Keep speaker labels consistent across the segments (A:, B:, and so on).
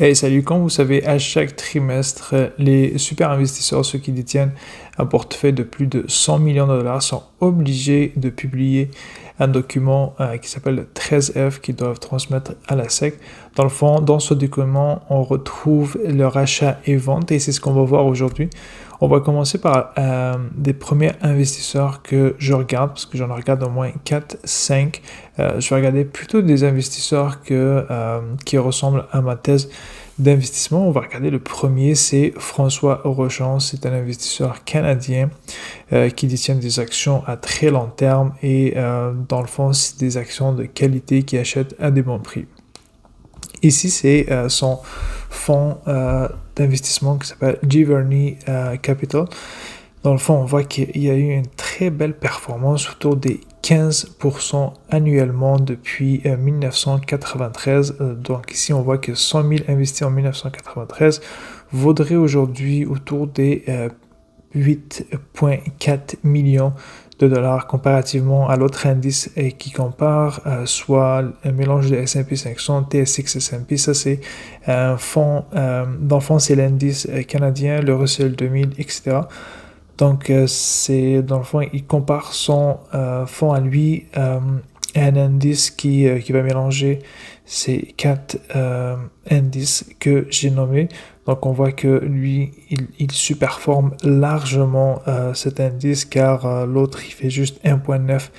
A: Hey, salut, comme vous savez, à chaque trimestre, les super investisseurs, ceux qui détiennent un portefeuille de plus de 100 millions de dollars, sont obligés de publier un document qui s'appelle le 13F qu'ils doivent transmettre à la SEC. Dans le fond, dans ce document, on retrouve leur achat et vente et c'est ce qu'on va voir aujourd'hui. On va commencer par des premiers investisseurs que je regarde, parce que j'en regarde au moins 4, 5. Je vais regarder plutôt des investisseurs qui ressemblent à ma thèse d'investissement. On va regarder le premier, c'est François Rochon. C'est un investisseur canadien qui détient des actions à très long terme et dans le fond, c'est des actions de qualité qui achètent à des bons prix. Ici, c'est son fonds d'investissement qui s'appelle Giverny Capital. Dans le fond, on voit qu'il y a eu une très belle performance autour des 15% annuellement depuis 1993. Donc ici, on voit que 100 000 investis en 1993 vaudrait aujourd'hui autour des 8,4 millions de dollars comparativement à l'autre indice qui compare soit un mélange de S&P 500, TSX S&P. Ça, c'est un fonds, dans le fond, c'est l'indice canadien, le Russell 2000, etc. Donc, c'est dans le fond, il compare son fonds à lui à un indice qui va mélanger ces 4 indices que j'ai nommés. Donc, on voit que lui, il surperforme largement cet indice car l'autre, il fait juste 1,9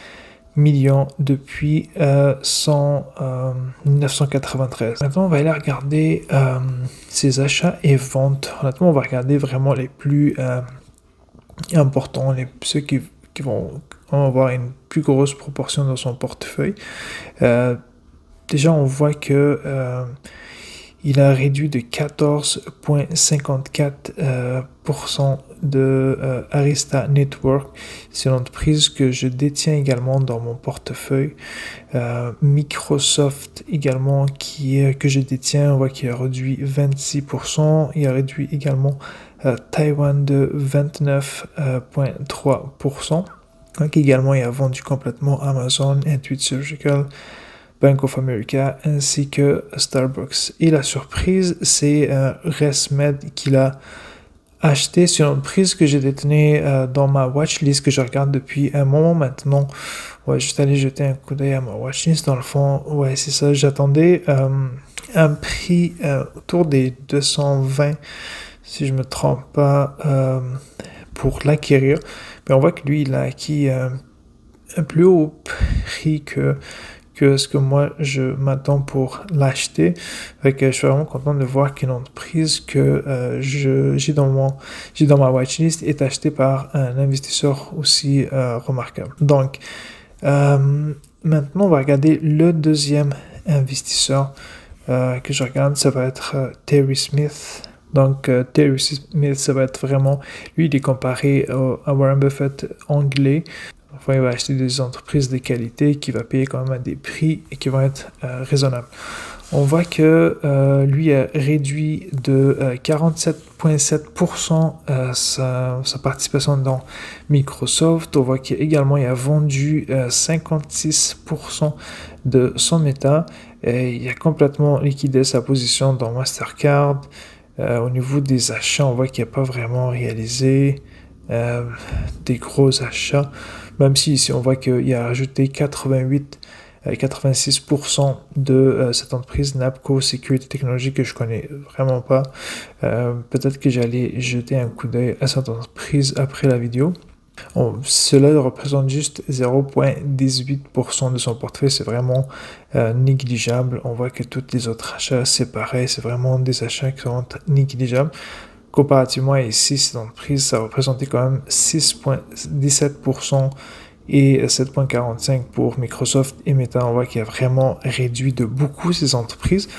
A: million depuis 1993. Maintenant, on va aller regarder ses achats et ventes. Honnêtement, on va regarder vraiment les plus importants, ceux qui vont avoir une plus grosse proportion dans son portefeuille. Déjà, on voit que il a réduit de 14,54% de Arista Network. C'est une entreprise que je détiens également dans mon portefeuille. Microsoft également que je détiens, on voit qu'il a réduit 26%. Il a réduit également Taïwan de 29,3%. Donc également, il a vendu complètement Amazon, Intuit Surgical, Bank of America ainsi que Starbucks. Et la surprise, c'est ResMed qu'il a acheté. C'est une entreprise que j'ai détenue dans ma watchlist que je regarde depuis un moment maintenant. Ouais, juste aller jeter un coup d'œil à ma watchlist. Dans le fond, ouais, c'est ça. J'attendais un prix autour des 220, si je me trompe pas, pour l'acquérir. Mais on voit que lui, il a acquis un plus haut prix que ce que moi je m'attends pour l'acheter. Je suis vraiment content de voir qu'une entreprise que j'ai dans ma watchlist est achetée par un investisseur aussi remarquable. Donc, maintenant on va regarder le deuxième investisseur que je regarde, ça va être Terry Smith. Donc, Terry Smith, ça va être vraiment, lui, il est comparé à Warren Buffett anglais. Enfin, il va acheter des entreprises de qualité qui va payer quand même à des prix et qui vont être raisonnables. On voit que lui a réduit de 47,7% sa participation dans Microsoft. On voit qu'également il a vendu 56% de son Meta. Et il a complètement liquidé sa position dans Mastercard. Au niveau des achats, on voit qu'il n'a pas vraiment réalisé des gros achats. Même si ici on voit qu'il a rajouté 86% de cette entreprise NAPCO Security Technology que je connais vraiment pas. Peut-être que j'allais jeter un coup d'œil à cette entreprise après la vidéo. Cela représente juste 0,18% de son portefeuille, c'est vraiment négligeable. On voit que tous les autres achats, c'est pareil, c'est vraiment des achats qui sont négligeables. Comparativement à ici, cette entreprise, ça représentait quand même 6,17% et 7,45% pour Microsoft et Meta. On voit qu'il a vraiment réduit de beaucoup ces entreprises.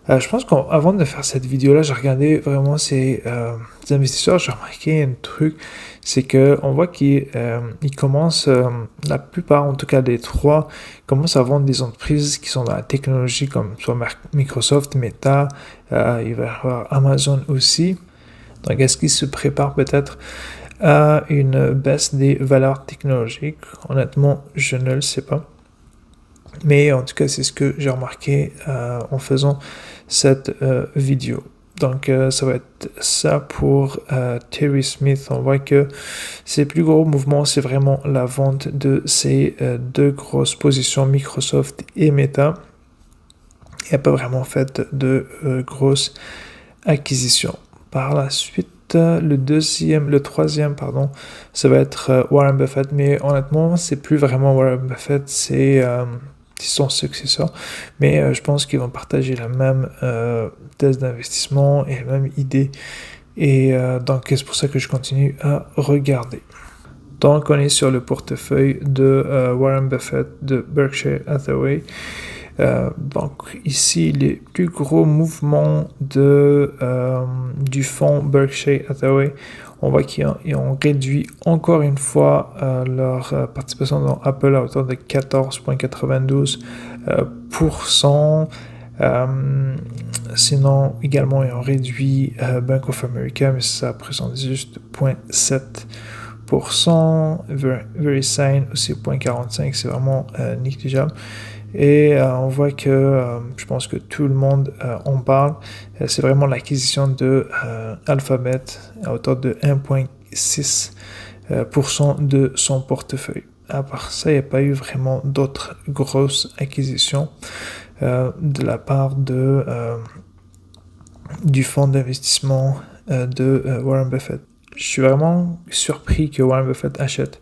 A: Je pense qu'avant de faire cette vidéo-là, j'ai regardé vraiment ces investisseurs. J'ai remarqué un truc, c'est qu'on voit qu'ils commencent, la plupart, en tout cas des trois, commencent à vendre des entreprises qui sont dans la technologie, comme soit Microsoft, Meta, il va y avoir Amazon aussi. Donc, est-ce qu'ils se préparent peut-être à une baisse des valeurs technologiques? Honnêtement, je ne le sais pas. Mais en tout cas, c'est ce que j'ai remarqué en faisant cette vidéo. Donc, ça va être ça pour Terry Smith. On voit que ses plus gros mouvements, c'est vraiment la vente de ces deux grosses positions, Microsoft et Meta. Il n'a pas vraiment fait de grosses acquisitions. Par la suite, le troisième, ça va être Warren Buffett. Mais honnêtement, c'est plus vraiment Warren Buffett, c'est son successeur. Mais je pense qu'ils vont partager la même thèse d'investissement et la même idée. Et donc, c'est pour ça que je continue à regarder. Donc, on est sur le portefeuille de Warren Buffett de Berkshire Hathaway. Donc ici, les plus gros mouvements du fonds Berkshire Hathaway, on voit qu'ils ont réduit encore une fois leur participation dans Apple à hauteur de 14,92%. Sinon, également, ils ont réduit Bank of America, mais ça représente juste 0,7%. VeriSign aussi 0,45%, c'est vraiment négligeable. Et on voit que je pense que tout le monde en parle. C'est vraiment l'acquisition de Alphabet à hauteur de 1,6% de son portefeuille. À part ça, il n'y a pas eu vraiment d'autres grosses acquisitions de la part du fonds d'investissement de Warren Buffett. Je suis vraiment surpris que Warren Buffett achète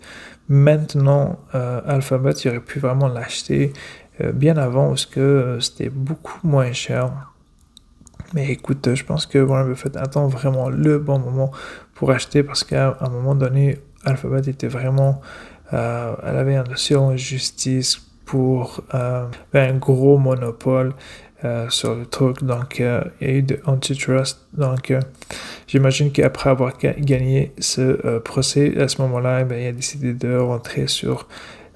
A: maintenant Alphabet. Il aurait pu vraiment l'acheter bien avant parce que c'était beaucoup moins cher. Mais écoute, je pense que Warren Buffett attend vraiment le bon moment pour acheter parce qu'à un moment donné, Alphabet était vraiment... elle avait un dossier en justice pour un gros monopole sur le truc. Donc, il y a eu de antitrust. Donc, j'imagine qu'après avoir gagné ce procès, à ce moment-là, il a décidé de rentrer sur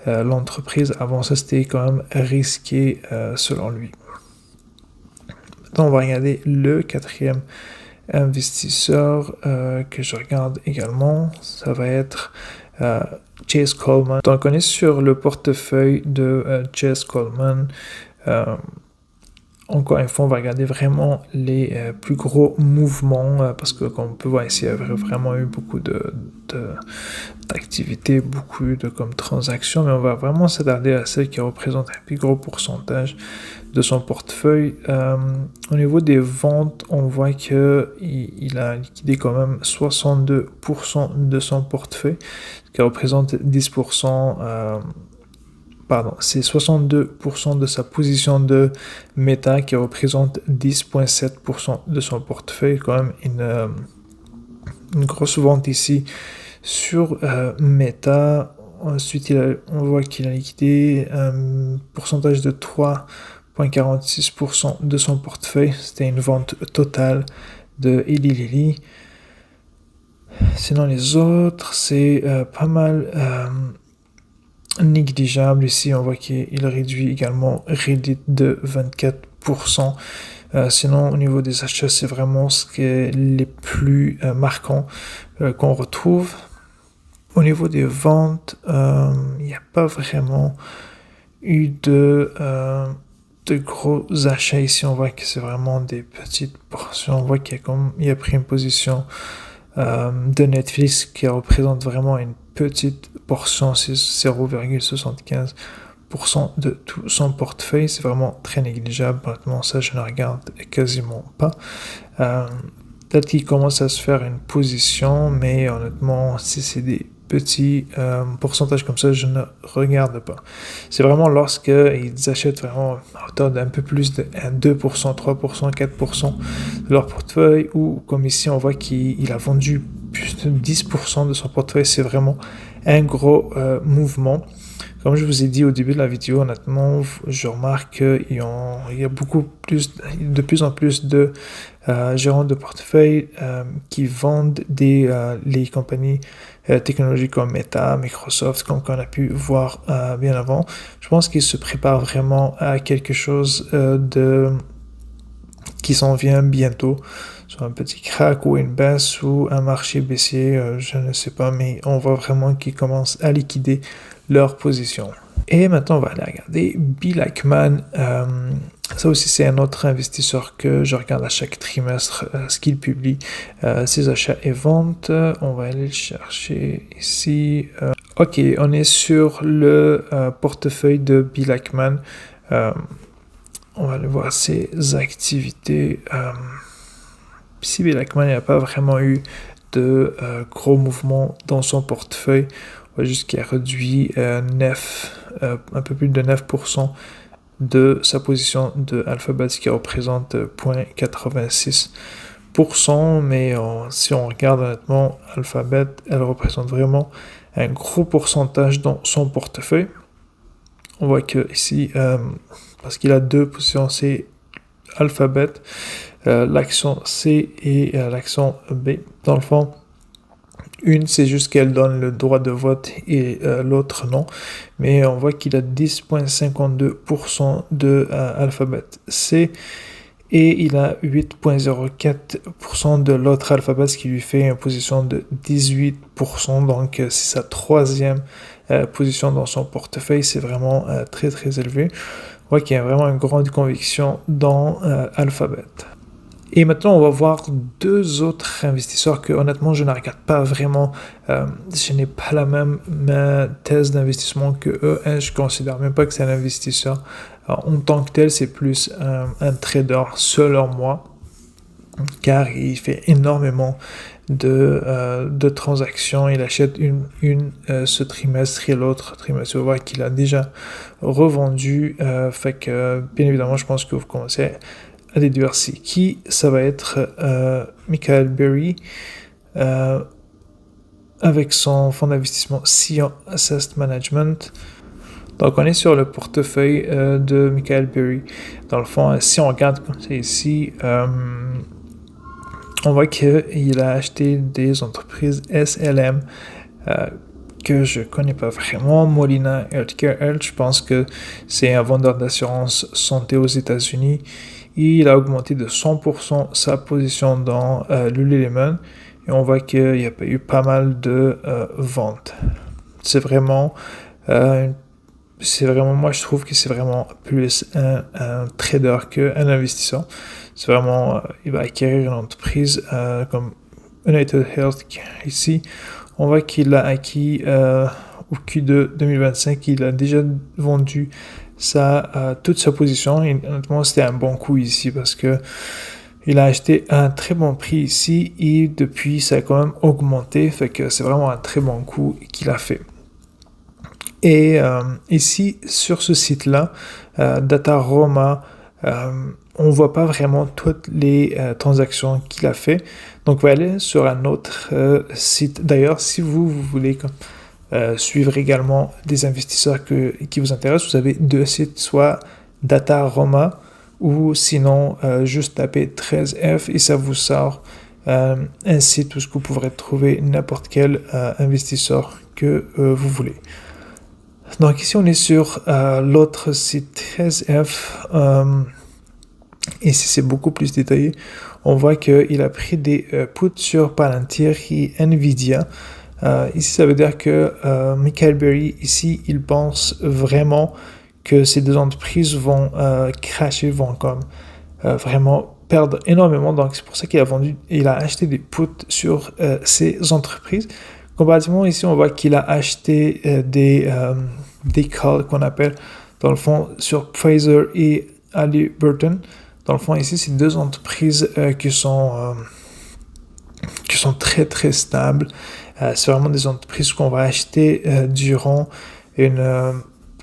A: l'entreprise. Avant ça, c'était quand même risqué selon lui. Maintenant, on va regarder le quatrième investisseur que je regarde également. Ça va être Chase Coleman. Donc, on est sur le portefeuille de Chase Coleman. Encore une fois, on va regarder vraiment les plus gros mouvements parce que, comme on peut voir ici, il y a vraiment eu beaucoup d'activités, beaucoup de transactions, mais on va vraiment s'attarder à celle qui représente un plus gros pourcentage de son portefeuille. Au niveau des ventes, on voit qu'il a liquidé quand même 62% de son portefeuille, ce qui représente 10%. C'est 62% de sa position de Meta qui représente 10,7% de son portefeuille. Quand même une grosse vente ici sur Meta. Ensuite, on voit qu'il a liquidé un pourcentage de 3,46% de son portefeuille. C'était une vente totale de Eli Lilly. Sinon, les autres, c'est pas mal... négligeable. Ici, on voit qu'il réduit également Reddit de 24%. Sinon, au niveau des achats, c'est vraiment ce qui est les plus marquants qu'on retrouve. Au niveau des ventes, il n'y a pas vraiment eu de gros achats ici. On voit que c'est vraiment des petites portions. On voit qu'il a pris une position de Netflix qui représente vraiment une petite portion, c'est 0,75% de tout son portefeuille. C'est vraiment très négligeable. Maintenant, ça, je ne regarde quasiment pas. Peut-être qu'il commence à se faire une position, mais honnêtement, si c'est des petits pourcentages comme ça, je ne regarde pas. C'est vraiment lorsqu'ils achètent vraiment à hauteur d'un peu plus de 2%, 3%, 4% de leur portefeuille, ou comme ici, on voit qu'il a vendu plus de 10% de son portefeuille. C'est vraiment un gros mouvement. Comme je vous ai dit au début de la vidéo, honnêtement, je remarque qu'il y a de plus en plus de gérants de portefeuille qui vendent les compagnies technologiques comme Meta, Microsoft, comme on a pu voir bien avant. Je pense qu'ils se préparent vraiment à quelque chose qui s'en vient bientôt, soit un petit crack ou une baisse ou un marché baissier, je ne sais pas, mais on voit vraiment qu'ils commencent à liquider leur position. Et maintenant, on va aller regarder Bill Ackman. Ça aussi, c'est un autre investisseur que je regarde à chaque trimestre, ce qu'il publie, ses achats et ventes. On va aller le chercher ici. Ok, on est sur le portefeuille de Bill Ackman. On va aller voir ses activités. Si Bill Ackman n'a pas vraiment eu de gros mouvements dans son portefeuille, on voit juste qu'il a réduit un peu plus de 9% de sa position de Alphabet, ce qui représente 0,86%. Mais si on regarde honnêtement, Alphabet, elle représente vraiment un gros pourcentage dans son portefeuille. On voit que ici, parce qu'il a deux positions, c'est Alphabet, l'action C et l'action B. Dans le fond, une, c'est juste qu'elle donne le droit de vote et l'autre non. Mais on voit qu'il a 10,52% de Alphabet C et il a 8,04% de l'autre Alphabet, ce qui lui fait une position de 18%. Donc, c'est sa troisième position dans son portefeuille. C'est vraiment très, très élevé. On voit qu'il y a vraiment une grande conviction dans Alphabet. Et maintenant, on va voir deux autres investisseurs que, honnêtement, je ne regarde pas vraiment. Je n'ai pas la même thèse d'investissement que eux. Je ne considère même pas que c'est un investisseur. En tant que tel, c'est plus un trader, selon moi, car il fait énormément de transactions. Il achète une ce trimestre et l'autre trimestre. On voit qu'il a déjà revendu. Fait que, bien évidemment, je pense que vous commencez à déduire qui ça va être Michael Burry avec son fonds d'investissement Sion Asset Management. Donc on est sur le portefeuille de Michael Burry. Dans le fond, si on regarde comme c'est ici, on voit qu'il a acheté des entreprises SLM que je connais pas vraiment. Molina Healthcare Health, je pense que c'est un vendeur d'assurance santé aux États-Unis. Il a augmenté de 100% sa position dans Lululemon et on voit qu'il y a eu pas mal de ventes. C'est vraiment, moi je trouve que c'est vraiment plus un trader qu'un investisseur. C'est vraiment, il va acquérir une entreprise comme United Health ici. On voit qu'il a acquis au Q2 2025, il a déjà vendu toute sa position. Et honnêtement, c'était un bon coup ici parce que il a acheté à un très bon prix ici et depuis, ça a quand même augmenté. Fait que c'est vraiment un très bon coup qu'il a fait. Et ici, sur ce site-là, Dataroma, on voit pas vraiment toutes les transactions qu'il a fait. Donc, on va aller sur un autre site. D'ailleurs, si vous voulez suivre également des investisseurs qui vous intéressent, vous avez deux sites, soit Dataroma ou sinon juste taper 13F et ça vous sort un site où vous pourrez trouver n'importe quel investisseur que vous voulez. Donc ici on est sur l'autre site 13F. Ici c'est beaucoup plus détaillé. On voit qu'il a pris des puts sur Palantir et Nvidia. Ici, ça veut dire que Michael Burry, ici, il pense vraiment que ces deux entreprises vont crasher, vont vraiment perdre énormément. Donc, c'est pour ça qu'il a acheté des puts sur ces entreprises. Comparativement, ici, on voit qu'il a acheté des calls qu'on appelle, dans le fond, sur Pfizer et Halliburton. Dans le fond, ici, c'est deux entreprises qui sont très, très stables. C'est vraiment des entreprises qu'on va acheter durant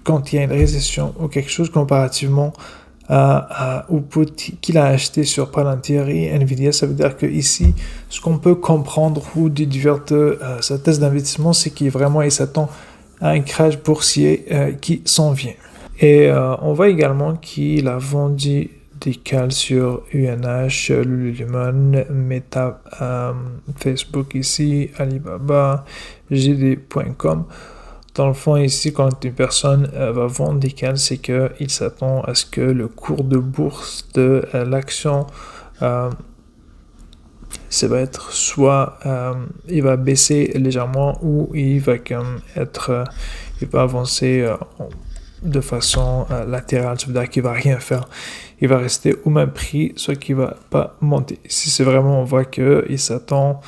A: quand il y a une récession ou quelque chose comparativement au put qu'il a acheté sur Palantir et Nvidia. Ça veut dire que ici, ce qu'on peut comprendre ou déduire de sa thèse d'investissement, c'est qu'il s'attend à un crash boursier qui s'en vient. Et on voit également qu'il a vendu des cals sur UNH, Lululemon, Meta, Facebook ici, Alibaba, JD.com. Dans le fond, ici, quand une personne va vendre des cals, c'est qu'il s'attend à ce que le cours de bourse de l'action, ça va être soit il va baisser légèrement ou il va avancer de façon latérale, ça veut dire qu'il ne va rien faire. Il va rester au même prix, soit qu'il ne va pas monter. Ici, c'est vraiment, on voit qu'il s'attend,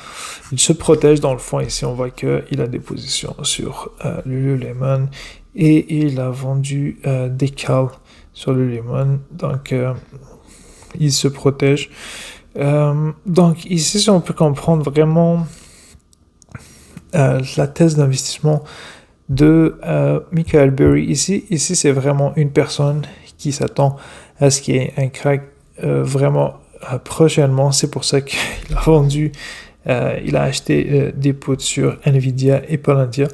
A: il se protège dans le fond. Ici, on voit qu'il a des positions sur Lululemon et il a vendu des cales sur Lululemon. Donc, il se protège. Donc, ici, si on peut comprendre vraiment la thèse d'investissement de Michael Burry. Ici c'est vraiment une personne qui s'attend à ce qu'il y ait un crack vraiment prochainement. C'est pour ça qu'il a vendu, il a acheté des puts sur Nvidia et Palantir.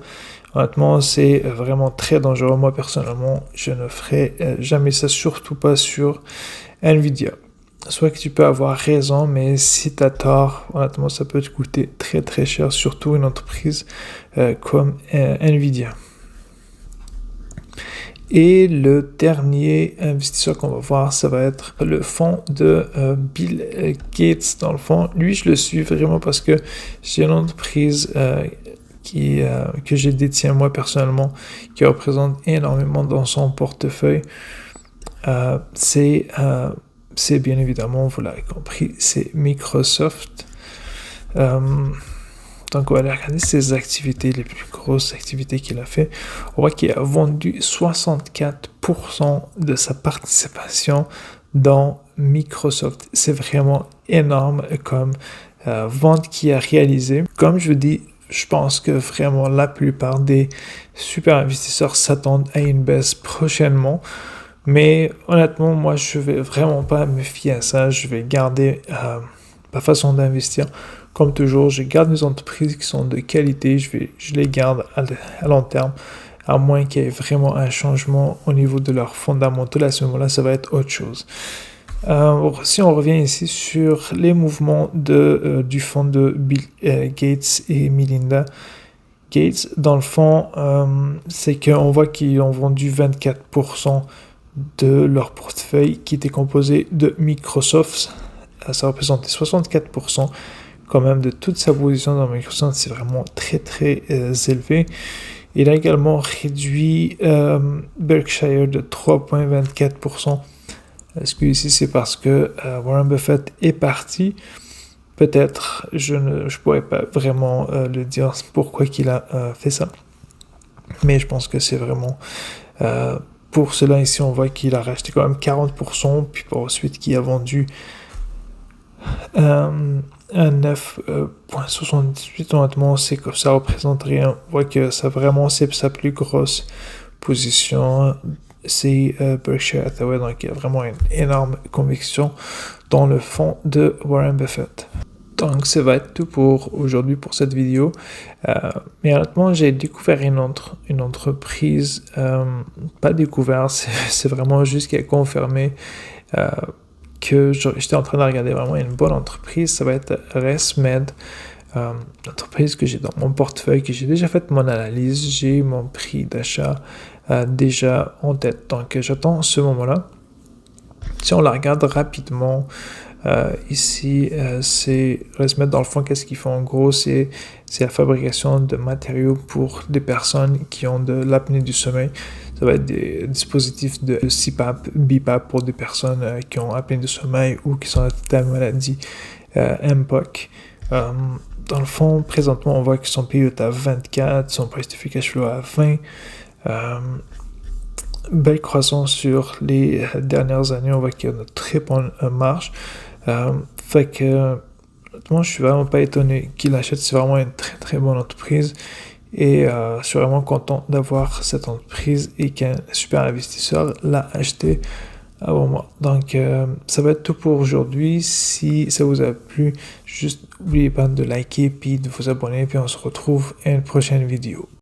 A: Honnêtement, c'est vraiment très dangereux. Moi, personnellement, je ne ferai jamais ça, surtout pas sur Nvidia. Soit que tu peux avoir raison, mais si tu as tort, honnêtement, ça peut te coûter très très cher, surtout une entreprise comme Nvidia. Et le dernier investisseur qu'on va voir, ça va être le fonds de Bill Gates. Dans le fond, lui, je le suis vraiment parce que j'ai une entreprise que je détiens moi personnellement, qui représente énormément dans son portefeuille. C'est bien évidemment, vous l'avez compris, c'est Microsoft. Donc, on va aller regarder ses activités, les plus grosses activités qu'il a fait. On voit qu'il a vendu 64% de sa participation dans Microsoft. C'est vraiment énorme comme vente qu'il a réalisée. Comme je vous dis, je pense que vraiment la plupart des super investisseurs s'attendent à une baisse prochainement. Mais honnêtement, moi, je ne vais vraiment pas me fier à ça. Je vais garder ma façon d'investir. Comme toujours, je garde mes entreprises qui sont de qualité. Je les garde à long terme, à moins qu'il y ait vraiment un changement au niveau de leurs fondamentaux. À ce moment-là, ça va être autre chose. Si on revient ici sur les mouvements du fonds de Bill Gates et Melinda Gates, dans le fond, c'est qu'on voit qu'ils ont vendu 24% de leur portefeuille qui était composé de Microsoft. Ça représentait 64% quand même de toute sa position dans Microsoft. C'est vraiment très très élevé. Il a également réduit Berkshire de 3,24%. Est-ce que ici c'est parce que Warren Buffett est parti? Peut-être, je pourrais pas vraiment le dire pourquoi qu'il a fait ça. Mais je pense que c'est vraiment pour cela. Ici on voit qu'il a racheté quand même 40%, puis par ensuite qu'il a vendu un 9,78. Honnêtement, c'est que ça représente rien. On voit que ça vraiment c'est sa plus grosse position. C'est Berkshire Hathaway, donc il y a vraiment une énorme conviction dans le fonds de Warren Buffett. Donc ça va être tout pour aujourd'hui pour cette vidéo. Mais honnêtement, j'ai découvert une entreprise, pas découvert, c'est vraiment juste qui a confirmé que j'étais en train de regarder vraiment une bonne entreprise. Ça va être ResMed, l'entreprise que j'ai dans mon portefeuille, que j'ai déjà fait mon analyse, j'ai mon prix d'achat déjà en tête. Donc j'attends ce moment-là. Si on la regarde rapidement, ici, c'est ResMed dans le fond, qu'est-ce qu'ils font en gros, c'est la fabrication de matériaux pour des personnes qui ont de l'apnée du sommeil. Ça va être des dispositifs de CPAP, BiPAP pour des personnes qui ont apnée du sommeil ou qui sont atteintes de la maladie MPOC. Dans le fond, présentement, on voit qu'ils sont payés à 24, son price to free cash flow à 20. Belle croissance sur les dernières années, on voit qu'il y a une très bonne marge. Fait que moi je suis vraiment pas étonné qu'il achète, c'est vraiment une très très bonne entreprise et je suis vraiment content d'avoir cette entreprise et qu'un super investisseur l'a acheté avant moi. Donc ça va être tout pour aujourd'hui. Si ça vous a plu, juste n'oubliez pas de liker puis de vous abonner, puis on se retrouve à une prochaine vidéo.